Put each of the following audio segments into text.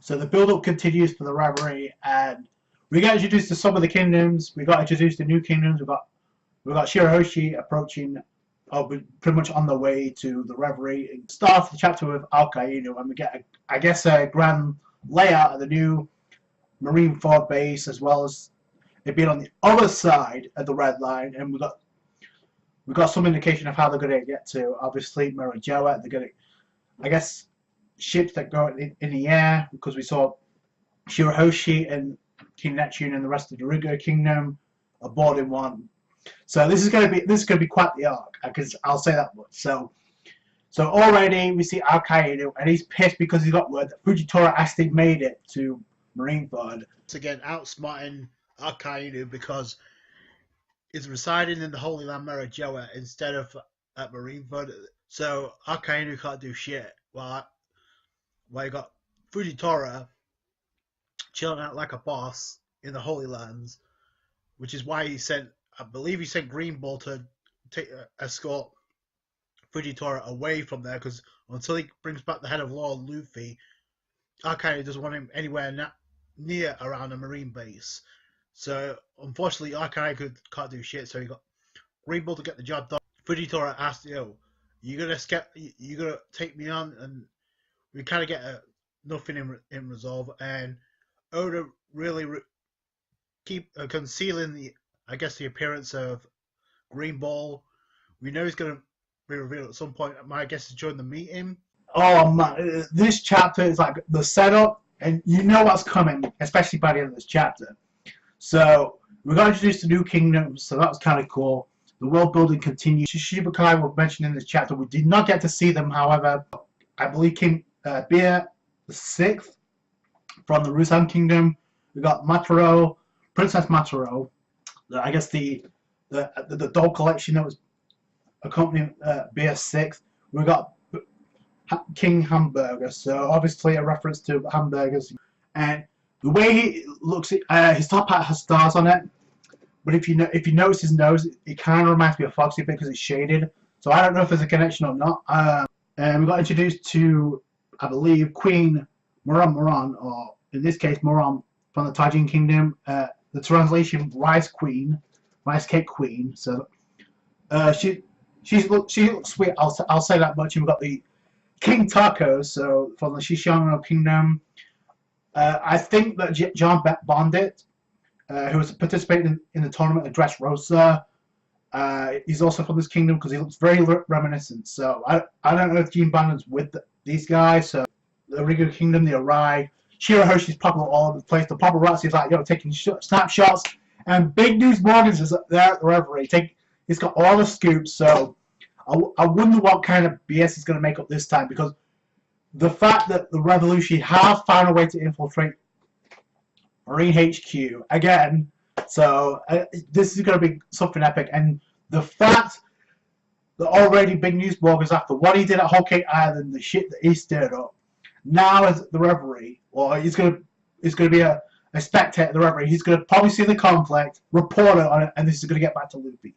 So the build-up continues for the rivalry, and we got introduced to some of the kingdoms. We got introduced to new kingdoms. We got Shirahoshi approaching, pretty much on the way to the rivalry. Start the chapter with Al-Qaeda, and we get, I guess, a grand layout of the new Marineford base, as well as it being on the other side of the red line. And we got some indication of how they're going to get to, obviously, Marajoa. They're going to, I guess, ships that go in the air, because we saw Shirahoshi and King Neptune and the rest of the Ryokugoku Kingdom aboard in one. So this is going to be quite the arc, because I'll say that much. So already we see Al-Qaeda, and he's pissed because he got word that Fujitora actually made it to Marineford. Again, outsmarting Al-Qaeda because he's residing in the Holy Land Marajoa instead of at Marineford. So Al-Qaeda can't do shit. Well, you got Fujitora chilling out like a boss in the Holy Lands, which is why he sent, I believe he sent Green Bull to escort Fujitora away from there, because until he brings back the head of Lord Luffy, Al-Qaeda doesn't want him anywhere near around a marine base. So unfortunately, Al-Qaeda can't do shit, so he got Green Bull to get the job done. Fujitora asked, "Yo, you gonna take me on?" And we kind of get nothing in resolve, and Oda really keep concealing the appearance of Green Ball. We know he's going to be revealed at some point. My guess is during the meeting. Oh man, this chapter is like the setup, and you know what's coming, especially by the end of this chapter. So we got introduced to new kingdoms, so that was kind of cool. The world building continues. Shichibukai were mentioned in this chapter. We did not get to see them, however. I believe King Beer the 6th from the Rusan Kingdom. We got Mataro, Princess Mataro. I guess the doll collection that was accompanying Beer 6th. We got King Hamburger, so obviously a reference to hamburgers. And the way he looks, his top hat has stars on it. But if you notice his nose, it kind of reminds me of Foxy because it's shaded. So I don't know if there's a connection or not. And we got introduced to, I believe, Queen Moran, or in this case, Moran from the Taijin Kingdom. The translation, Rice Cake Queen. So she looks sweet. I'll say that much. And we've got the King Taco, so from the Shishano Kingdom. I think that John Bondit, who was participating in the tournament at Dressrosa, he's also from this kingdom because he looks very reminiscent. So I don't know if Gene Bandit's with these guys. So the Ryokugoku Kingdom, they arrive. Shirahoshi's popular all over the place. The paparazzi's like, yo, taking snapshots. And Big News Morgans is there at the reverie. He's got all the scoops. So I wonder what kind of BS he's going to make up this time, because the fact that the Revolution have found a way to infiltrate Marine HQ again, so this is going to be something epic. And the fact that already Big News Morgans, after what he did at Whole Cake Island, the shit that he stirred up, now as the reverie, or he's going to be a spectator at the reverie. He's going to probably see the conflict, report it on it, and this is going to get back to Luffy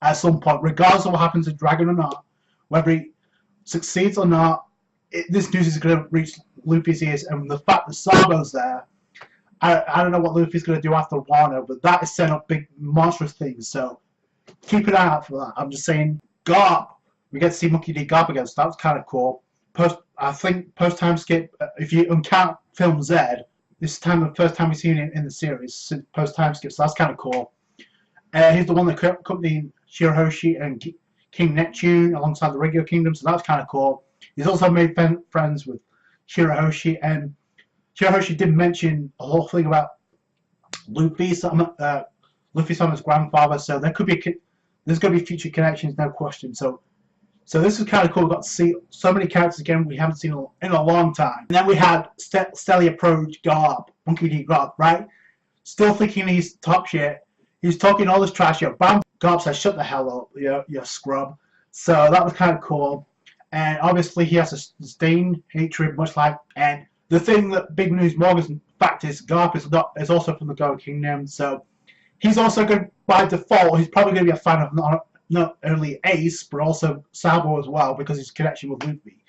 at some point, regardless of what happens to Dragon or not, whether he succeeds or not. This news is going to reach Luffy's ears, and the fact that Sabo's there, I don't know what Luffy's going to do after Wano, but that is setting up big monstrous things. So keep an eye out for that. I'm just saying, Garp, we get to see Monkey D. Garp again, so that was kind of cool. I think post time skip, if you uncount Film Z, this is the first time we've seen him in the series since post time skip, so that's kind of cool. He's the one that accompanied Shirahoshi and King Neptune alongside the Ryokugoku Kingdom, so that's kind of cool. He's also made friends with Shirahoshi, and Shirahoshi did mention a whole thing about Luffy, Luffy's his grandfather, so there's going to be future connections, no question. So this is kind of cool. We got to see so many characters again we haven't seen in a long time. And then we had Stelly approach Garp, Monkey D. Garp, right? Still thinking he's top shit. He's talking all this trash. Bam, Garp says, "Shut the hell up, you scrub." So that was kind of cool. And obviously he has a disdain, hatred, much like. And the thing that Big News Morgan's fact is, Garp is also from the Goa Kingdom. So he's also going to, by default, he's probably going to be a fan of not only Ace, but also Sabo as well, because his connection with Luffy.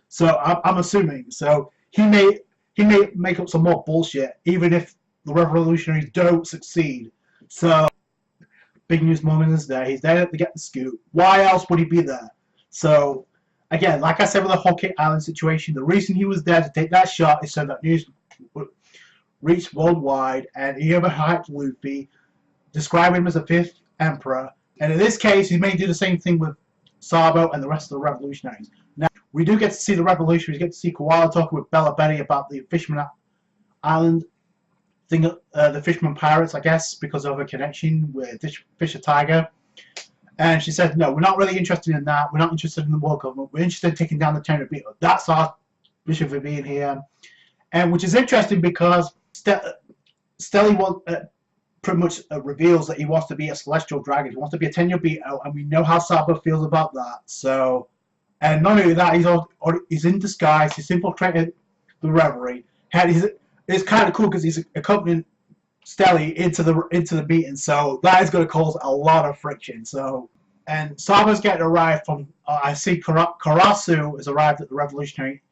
So I'm assuming. So he may he may make up some more bullshit, even if the revolutionaries don't succeed. So, big news moment is there. He's there to get the scoop. Why else would he be there? So, again, like I said with the Whole Cake Island situation, the reason he was there to take that shot is so that news would reach worldwide, and he overhyped Luffy, describing him as the fifth emperor. And in this case, he may do the same thing with Sabo and the rest of the revolutionaries. Now, we do get to see the revolutionaries, get to see Koala talking with Bella Betty about the Fisherman Island thing, the Fisherman Pirates, I guess, because of her connection with Fisher Tiger. And she said, no, we're not really interested in that. We're not interested in the world government. We're interested in taking down the Tenryubito. That's our mission for being here. And which is interesting because Stelly pretty much reveals that he wants to be a celestial dragon. He wants to be a Tenryubito, and we know how Sabo feels about that. So, and not only that, he's in disguise. He's infiltrated the Reverie. And it's kind of cool because he's accompanying Stelly into the meeting. So that is going to cause a lot of friction. So, and Sabo's getting arrived from. I see Karasu has arrived at the Revolutionary.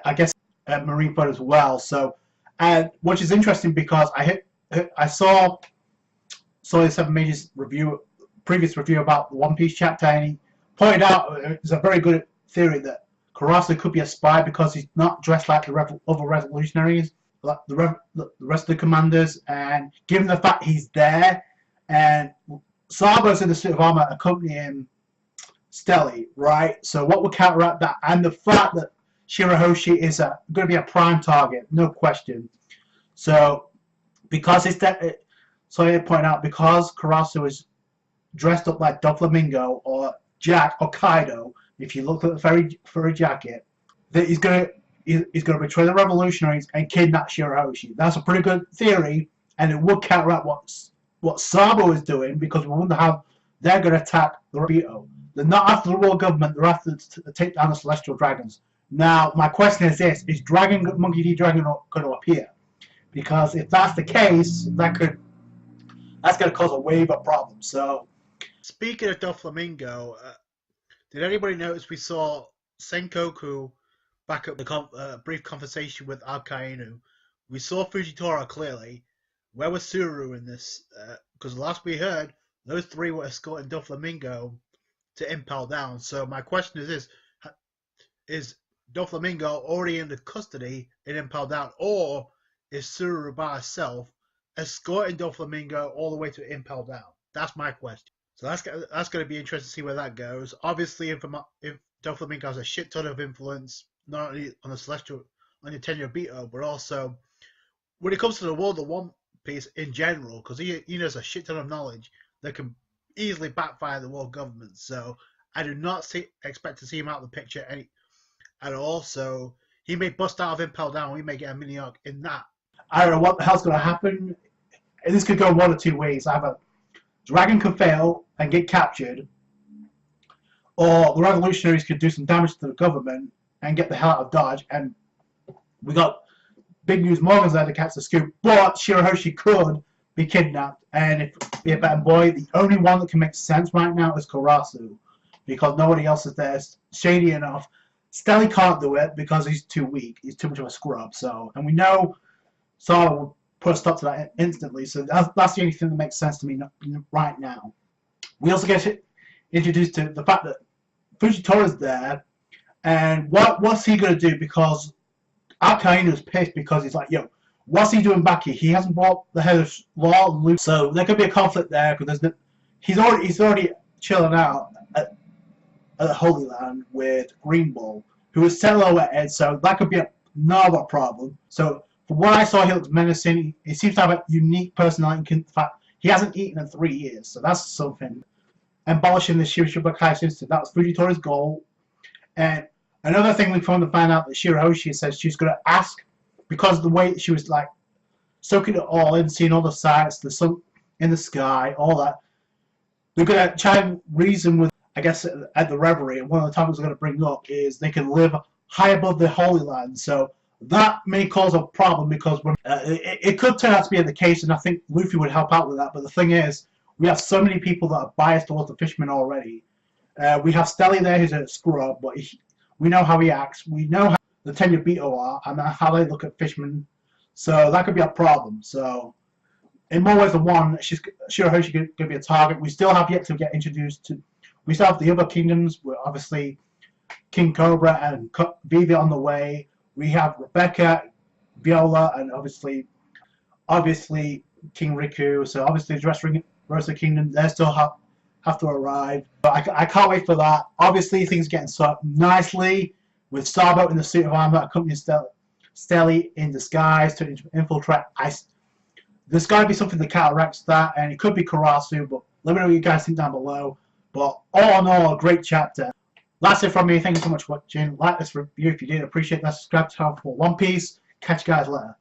I guess at Marineford as well. So, and which is interesting because I saw the Seven Mages previous review about the One Piece chapter, and he pointed out it's a very good theory that Karasu could be a spy because he's not dressed like the other revolutionaries, like the rest of the commanders, and given the fact he's there, and Sabo's in the suit of armor accompanying Stelly, right? So what would counteract that, and the fact that Shirahoshi is going to be a prime target, no question. So, because it's that, so I point out because Karasu is dressed up like Doflamingo or Jack or Kaido, if you look at the furry jacket, that he's going to betray the revolutionaries and kidnap Shirahoshi. That's a pretty good theory, and it would counteract what Sabo is doing, because we wonder how they're going to attack the Ryokugoku. They're not after the world government; they're after to take down the celestial dragons. Now, my question is this: is Monkey D. Dragon going to appear? Because if that's the case, that's going to cause a wave of problems. So, speaking of Doflamingo, did anybody notice we saw Senkoku back up the brief conversation with Akainu? We saw Fujitora clearly. Where was Suru in this? Because last we heard, those three were escorting Doflamingo to Impel Down. So my question is this: is Doflamingo already in the custody in Impel Down, or is Suru by herself escorting Doflamingo all the way to Impel Down? That's my question. So that's going to be interesting to see where that goes. Obviously, if Doflamingo has a shit ton of influence, not only on the Celestial, on your Tenryubito, but also when it comes to the world of One Piece in general, because he knows a shit ton of knowledge that can easily backfire the world government. So I do not expect to see him out of the picture at all. So he may bust out of Impel Down. We may get a mini arc in that. I don't know what the hell's going to happen. This could go one of two ways. Either Dragon could fail and get captured, or the revolutionaries could do some damage to the government and get the hell out of Dodge. And we got big news: Morgan's there to catch the scoop, but Shirahoshi could be kidnapped, and if be a better boy, the only one that can make sense right now is Karasu, because nobody else is there shady enough. Stelly can't do it because he's too weak. He's too much of a scrub. So, and we know Sara will put a stop to that instantly. So that's the only thing that makes sense to me right now. We also get introduced to the fact that Fujitora's there, and what's he going to do? Because Akainu's pissed because he's like, yo, what's he doing back here? He hasn't brought the head of law and loot. So there could be a conflict there because he's already chilling out at the Holy Land with Green Bull, who is silhouetted. So that could be another problem. So from what I saw, he looks menacing. He seems to have a unique personality. In fact, he hasn't eaten in 3 years, so that's something. Abolishing the Shichibukai system, that was Fujitora's goal. And another thing we found to find out that Shirahoshi says she's going to ask, because of the way she was like soaking it all in, seeing all the sights, the sun in the sky, all that. They're going to try and reason with, I guess, at the Reverie, and one of the topics we're going to bring up is they can live high above the Holy Land. So that may cause a problem because it could turn out to be the case, and I think Luffy would help out with that. But the thing is, we have so many people that are biased towards the fishermen already. We have Stelly there, who's a scrub, but we know how he acts. We know the Tenryubito are and how they look at fishermen. So that could be a problem. So in more ways than one, Shirahoshi could be a target. We still have yet to get introduced to. We still have the other kingdoms. We're obviously King Cobra and Vivi on the way. We have Rebecca, Viola, and obviously King Riku. So obviously the rest of the kingdom, they still have to arrive. But I can't wait for that. Obviously things are getting set up nicely with Starboat in the suit of armor, accompanying Stelly in disguise to infiltrate. There's got to be something that counteracts that, and it could be Karasu, but let me know what you guys think down below. But all in all, a great chapter. That's it from me. Thank you so much for watching. Like this review if you did. Appreciate that. Subscribe to the channel for One Piece. Catch you guys later.